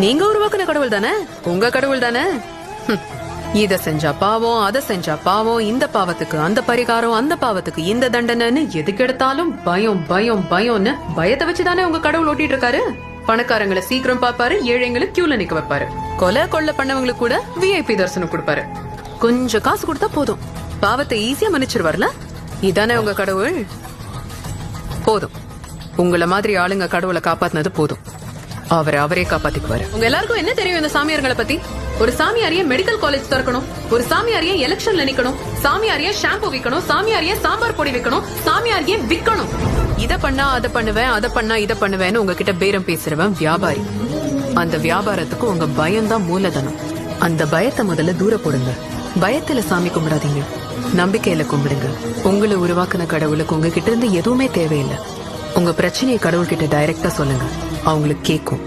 நீங்க உருவாக்குன கடவுள் தானே, உங்க கடவுள் தானே. இத செஞ்சா பாவம், அதை செஞ்சா பாவம், இந்த பாவத்துக்கு அந்த பரிகாரம், அந்த பாவத்துக்கு இந்த தண்டனைன்னு எதுக்கு எடுத்தாலும் பயம் பயம் பயம்னு பயத்தை வச்சுதானே உங்க கடவுள் ஓட்டிட்டு இருக்காரு. பணக்காரங்களை சீக்கிரம் பாப்பாரு, ஏழைங்களை கியூல நிக்க வைப்பாரு, கொலை கொள்ள பண்ணவங்களுக்கு கூட விஐபி தரிசனம் கொடுப்பாரு. கொஞ்சம் காசு கொடுத்தா போதும், பாவத்தை ஈஸியா மன்னிச்சிருவார்ல. இதானே உங்க கடவுள். போதும், உங்கள மாதிரி ஆளுங்க கடவுளை காப்பாத்தினது போதும். அவரே காப்பாத்திக்குவாரு. உங்க எல்லாருக்கும் என்ன தெரியும் இந்த சாமியார்களை பத்தி? ஒரு சாமியாரியே மெடிக்கல் காலேஜ் திறக்கணும், ஒரு சாமியாரியே எலெக்ஷன்ல நிக்கணும், சாமியாரியே ஷாம்பு விக்கணும், சாமியாரியே சாம்பார் பொடி விக்கணும், சாமியாரியே விக்கணும். இத பண்ணா அதை பண்ணுவேன், அதை பண்ணா இதை பண்ணுவேன்னு உங்ககிட்ட பேரம் பேசுறவன் வியாபாரி. அந்த வியாபாரத்துக்கு உங்க பயம்தான் மூலதனம். அந்த பயத்தை முதல்ல தூர போடுங்க. பயத்துல சாமி கும்பிடாதீங்க, நம்பிக்கையில கும்பிடுங்க. உங்களை உருவாக்குன கடவுளுக்கு உங்ககிட்ட இருந்து எதுவுமே தேவையில்லை. உங்க பிரச்சனையை கடவுள்கிட்ட டைரக்டா சொல்லுங்க, அவங்களுக்கு கேட்கும்.